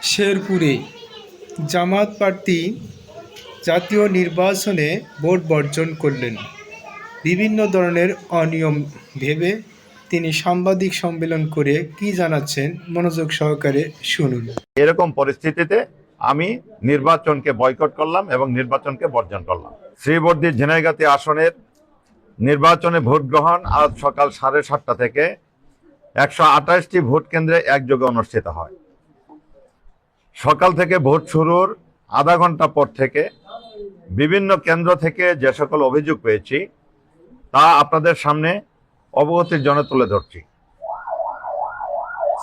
শেরপুরে জামায়াত প্রার্থী জাতীয় নির্বাচনে ভোট বর্জন করলেন। বিভিন্ন ধরনের অনিয়ম ভেবে তিনি সাংবাদিক সম্মেলন করে কি জানাচ্ছেন মনোযোগ সহকারে শুনুন। এরকম পরিস্থিতিতে আমি নির্বাচনকে বয়কট করলাম এবং নির্বাচনকে বর্জন করলাম। শ্রীবর্দী ঝিনাইগাতি আসনের নির্বাচনে ভোট গ্রহণ আজ সকাল 7:30 থেকে 128টি ভোট কেন্দ্রে একযোগে অনুষ্ঠিত হয়। সকাল থেকে ভোট শুরুর আধা ঘন্টা পর থেকে বিভিন্ন কেন্দ্র থেকে যে সকল অভিযোগ পেয়েছি তা আপনাদের সামনে অবগতির জন্য তুলে ধরছি।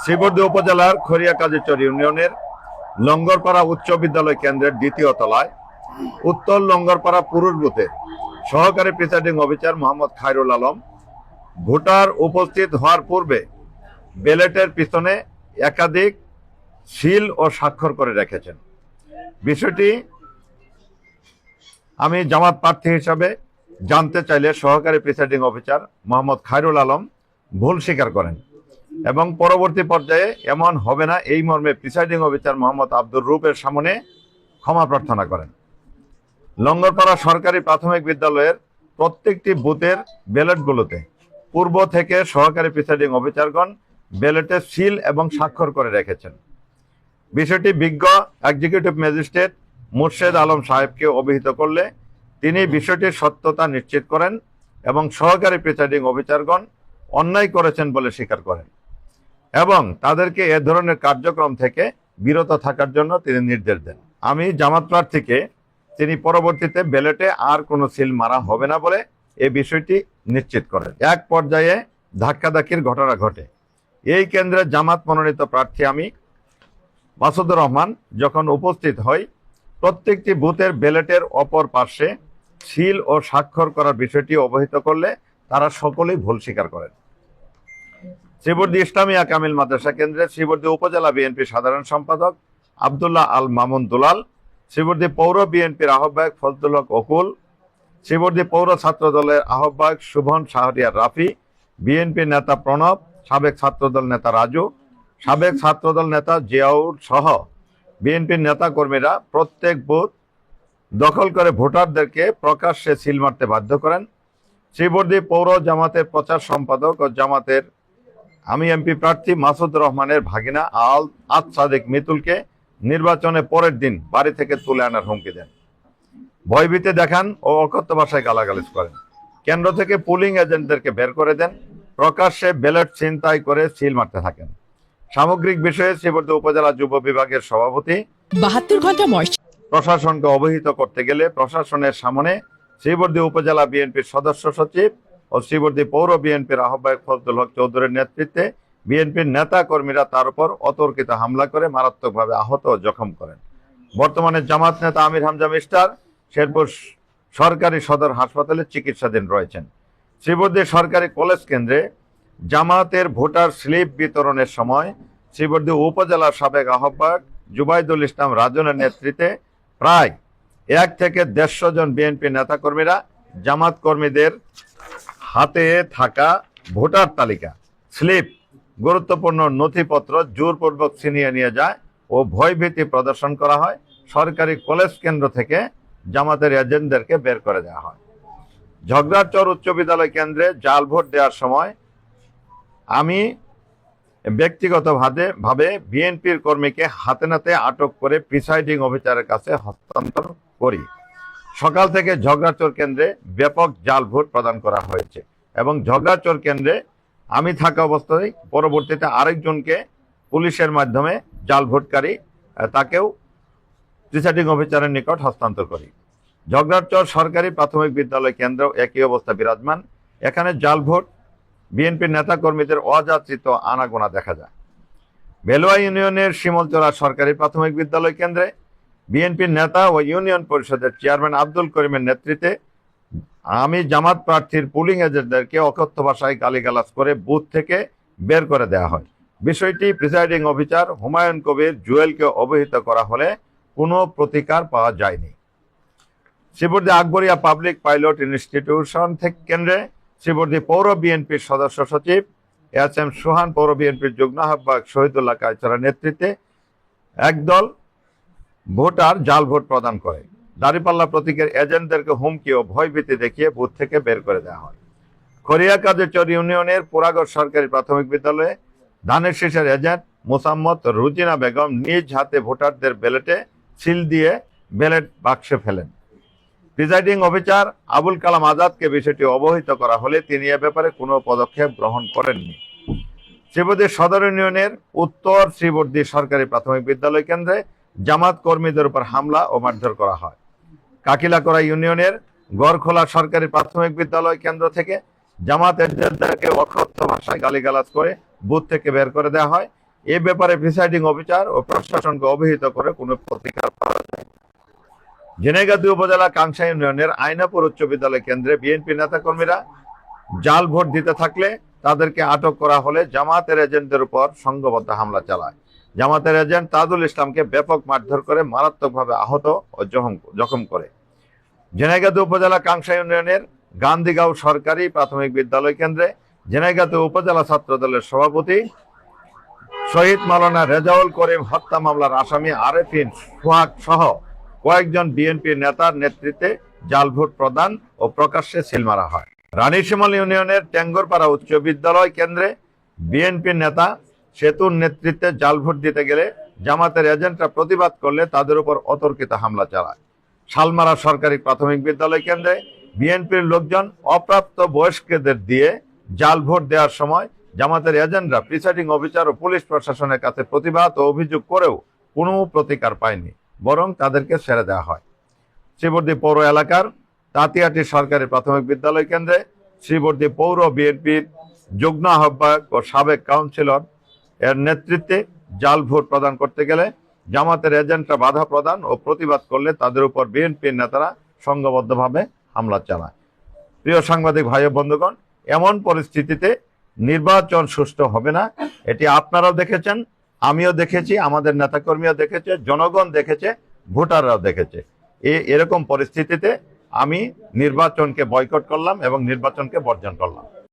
শ্রীবর্দী উপজেলার খরিয়া কাজীচর ইউনিয়নের লঙ্গরপাড়া উচ্চ বিদ্যালয় কেন্দ্রের দ্বিতীয় তলায় উত্তর লঙ্গরপাড়া পুরুষ বুথের সহকারী presiding officer Mohammad Khairul Alam voter উপস্থিত হওয়ার পূর্বে ব্যালটের পিছনে একাধিক সিল ও স্বাক্ষর করে রেখেছেন। বিষয়টি আমি জামাত প্রার্থী হিসাবে জানতে চাইলে সহকারী প্রিসাইডিং অফিসার মোহাম্মদ খায়রুল আলম ভুল স্বীকার করেন এবং পরবর্তী পর্যায়ে এমন হবে না এই মর্মে প্রিসাইডিং অফিসার মোহাম্মদ আব্দুর রূপের সামনে ক্ষমা প্রার্থনা করেন। লঙ্গরপাড়া সরকারি প্রাথমিক বিদ্যালয়ের প্রত্যেকটি বুথের ব্যালটগুলোতে পূর্ব থেকে সহকারী প্রিসাইডিং অফিসারগণ ব্যালটে সিল এবং স্বাক্ষর করে রেখেছেন। বিষয়টি বিজ্ঞ এক্সিকিউটিভ ম্যাজিস্ট্রেট মুর্শেদ আলম সাহেবকে অবহিত করলে তিনি বিষয়টির সত্যতা নিশ্চিত করেন এবং সহকারী প্রিসাইডিং অফিসারগণ অন্যায় করেছেন বলে স্বীকার করেন এবং তাদেরকে এ ধরনের কার্যক্রম থেকে বিরত থাকার জন্য তিনি নির্দেশ দেন। আমি জামাত প্রার্থীকে তিনি পরবর্তীতে ব্যালটে আর কোনো সিল মারা হবে না বলে এই বিষয়টি নিশ্চিত করেন। এক পর্যায়ে ধাক্কাধাক্কির ঘটনা ঘটে। এই কেন্দ্রে জামাত মনোনীত প্রার্থী আমি মাসুদুর রহমান যখন উপস্থিত হই প্রত্যেকটি বুথের ব্যালটের অপর পার্শ্বে সিল ও স্বাক্ষর করার বিষয়টি অবহিত করলে তারা সকলেই ভুল স্বীকার করেন। শ্রীবর্দী ইসলামিয়া কামিল মাদ্রাসা কেন্দ্রে শ্রীবর্দী উপজেলা বিএনপি সাধারণ সম্পাদক আব্দুল্লাহ আল মামুন দুলাল, শ্রীবর্দী পৌর বিএনপির আহ্বায়ক ফজলুল হক অকুল, শ্রীবর্দী পৌর ছাত্র দলের আহ্বায়ক শুভন শাহরিয়ার রাফি, বিএনপি নেতা প্রণব, সাবেক ছাত্রদল নেতা রাজু, সাবেক ছাত্রদল নেতা জিয়াউর সহ বিএনপির নেতা কর্মীরা প্রত্যেক বুথ দখল করে ভোটারদেরকে প্রকাশ্যে সিল মারতে বাধ্য করেন। শ্রীবর্দী পৌর জামাতের প্রচার সম্পাদক ও জামাতের আমি এমপি প্রার্থী মাসুদ রহমানের ভাগিনা আজ সাদেক মিতুলকে নির্বাচনে পরের দিন বাড়ি থেকে তুলে আনার হুমকি দেন, ভয়ভীতি দেখান ও অকথ্য ভাষায় গালাগালিজ করেন। কেন্দ্র থেকে পুলিং এজেন্টদেরকে বের করে দেন, প্রকাশ্যে ব্যালট ছিনতাই করে সিল মারতে থাকেন। সামগ্রিক বিষয়ে শ্রীবর্দী উপজেলা যুব বিভাগের সভাপতি 72 ঘন্টা প্রশাসনকে অবহিত করতে গেলে প্রশাসনের সামনে শ্রীবর্দী উপজেলা বিএনপির সদস্য সচিব ও শ্রীবর্দী পৌর বিএনপির আহ্বায়ক ফজলুল হক চৌধুরীর নেতৃত্বে বিএনপির নেতা কর্মীরা তার উপর অতর্কিত হামলা করে মারাত্মকভাবে আহত ও জখম করেন। বর্তমানে জামাত নেতা আমির হামজা মিস্টার শেরপুর সরকারি সদর হাসপাতালে চিকিৎসাধীন রয়েছেন। শ্রীবর্দী সরকারি কলেজ কেন্দ্রে জামাতের ভোটার স্লিপ বিতরণের সময় শ্রীবর্দী উপজেলার সাবেক আহ্বায়ক জুবাইদুল ইসলাম রাজনের নেতৃত্বে প্রায় 1 থেকে 150 জন বিএনপি নেতাকর্মীরা জামাত কর্মীদের হাতে থাকা ভোটার তালিকা, স্লিপ, গুরুত্বপূর্ণ নথিপত্র জোরপূর্বক ছিনিয়ে নিয়ে যায় ও ভয়ভীতি প্রদর্শন করা হয়। সরকারি কলেজ কেন্দ্র থেকে জামাতের এজেন্টদেরকে বের করে দেওয়া হয়। ঝগড়াচর উচ্চ বিদ্যালয় কেন্দ্রে জাল ভোট দেওয়ার সময় আমি ব্যক্তিগতভাবে বিএনপির কর্মীকে হাতে নাতে আটক করে প্রিসাইডিং অফিসারের কাছে হস্তান্তর করি। সকাল থেকে ঝগড়াচর কেন্দ্রে ব্যাপক জাল ভোট প্রদান করা হয়েছে এবং ঝগড়াচর কেন্দ্রে আমি থাকা অবস্থায় পরবর্তীতে আরেকজনকে পুলিশের মাধ্যমে জাল ভোটকারী তাকেও প্রিসাইডিং অফিসারের নিকট হস্তান্তর করি। ঝগড়াচর সরকারি প্রাথমিক বিদ্যালয় কেন্দ্র একই অবস্থা বিরাজমান। এখানে জাল ভোট বিএনপির নেতা কর্মীদের অযাচিত আনাগোনা দেখা যায়। বেলুয়া ইউনিয়নের শিমলচরা সরকারি প্রাথমিক বিদ্যালয় কেন্দ্রে বিএনপির নেতা ও ইউনিয়ন পরিষদের চেয়ারম্যান আব্দুল করিমের নেতৃত্বে আমি জামাত প্রার্থীর পুলিং এজেন্টদেরকে অকথ্য ভাষায় গালিগালাজ করে বুথ থেকে বের করে দেওয়া হয়। বিষয়টি প্রিসাইডিং অফিসার হুমায়ুন কবির জুয়েলকে অবহিত করা হলে কোনো প্রতিকার পাওয়া যায়নি। Sreebardi Akbaria public pilot institution থেকে কেন্দ্রে শ্রীবর্দী পৌর বিএনপির সদস্য সচিব এস এম সোহান, পৌর বিএনপির যুগ্ম আহ্বায়ক শহীদুল্লাহ কায়সারের নেতৃত্বে একদল ভোটার জাল ভোট প্রদান করে। দাঁড়িপাল্লা প্রতীকের এজেন্টদেরকে হুমকি ও ভয়ভীতি দেখিয়ে বুথ থেকে বের করে দেওয়া হয়। খড়িয়াকাজীচর ইউনিয়নের পুরাগড় সরকারি প্রাথমিক বিদ্যালয়ে ধানের শীষের এজেন্ট মোসাম্মদ রুজিনা বেগম নিজ হাতে ভোটারদের ব্যালটে সিল দিয়ে ব্যালট বাক্সে ফেলেন। প্রিজাইডিং অফিসার আবুল কালাম আজাদকে বিষয়টি অবহিত করা হলে তিনি এ ব্যাপারে কোনো পদক্ষেপ গ্রহণ করেননি। শ্রীবর্দী সদর ইউনিয়নের উত্তর শ্রীবর্দী সরকারি প্রাথমিক বিদ্যালয় কেন্দ্রে জামাত কর্মীদের উপর হামলা ও মারধর করা হয়। কাকিলাকড়া ইউনিয়নের গড়খোলা সরকারি প্রাথমিক বিদ্যালয় কেন্দ্র থেকে জামাত এজেন্টদেরকে অকথ্য ভাষায় গালিগালাজ করে বুথ থেকে বের করে দেওয়া হয়। এ ব্যাপারে প্রিসাইডিং অফিসার ও প্রশাসনকে অবহিত করে কোনো প্রতিকার পাওয়া যায়। ঝিনাইগাতী উপজেলা কাংসা ইউনিয়নের আইনাপুর উচ্চ বিদ্যালয় কেন্দ্রে বিএনপি নেতাকর্মীরা জাল ভোট দিতে থাকলে তাদেরকে আটক করা হলে জামাতের এজেন্টদের উপর সংঘবদ্ধ হামলা চালায়। জামাতের এজেন্ট তাজুল ইসলামকে ব্যাপক মারধর করে মারাত্মকভাবে আহত ও জখম করে। ঝিনাইগাতী উপজেলা কাংসা ইউনিয়নের গান্ধীগাঁও সরকারি প্রাথমিক বিদ্যালয় কেন্দ্রে ঝিনাইগাতী উপজেলা ছাত্র দলের সভাপতি শহীদ মাওলানা রেজাউল করিম হত্যা মামলার আসামি আরেফিন সোহাগ সহ কয়েকজন বিএনপি নেতার নেতৃত্বে জাল ভোট প্রদান ও প্রকাশ্যে সিল মারা হয়। রানীশিমল ইউনিয়নের টেঙ্গরপাড়া উচ্চ বিদ্যালয় কেন্দ্রে বিএনপি নেতা সেতুর নেতৃত্বে জাল ভোট দিতে গেলে জামাতের এজেন্টরা প্রতিবাদ করলে তাদের উপর অতর্কিত হামলা চালায়। শালমারা সরকারি প্রাথমিক বিদ্যালয় কেন্দ্রে বিএনপির লোকজন অপ্রাপ্ত বয়স্কদের দিয়ে জাল ভোট দেওয়ার সময় জামাতের এজেন্টরা প্রিসাইডিং অফিসার ও পুলিশ প্রশাসনের কাছে প্রতিবাদ ও অভিযোগ করেও কোনো প্রতিকার পায়নি, বরং তাদেরকে ছেড়ে দেওয়া হয়। শ্রীবর্দী পৌর এলাকার তাঁতিয়াটি সরকারি প্রাথমিক বিদ্যালয় কেন্দ্রে শ্রীবর্দী পৌর বিএনপির যুগ্ম আহ্বায়ক ও সাবেক কাউন্সিলর এর নেতৃত্বে জাল ভোট প্রদান করতে গেলে জামাতের এজেন্টরা বাধা প্রদান ও প্রতিবাদ করলে তাদের উপর বিএনপির নেতারা সংঘবদ্ধভাবে হামলা চালায়। প্রিয় সাংবাদিক ভাই ও বন্ধুগণ, এমন পরিস্থিতিতে নির্বাচন সুষ্ঠু হবে না, এটি আপনারাও দেখেছেন, আমিও দেখেছি, আমাদের নেতাকর্মীও দেখেছে, জনগণ দেখেছে, ভোটাররাও দেখেছে। এরকম পরিস্থিতিতে আমি নির্বাচনকে বয়কট করলাম এবং নির্বাচনকে বর্জন করলাম।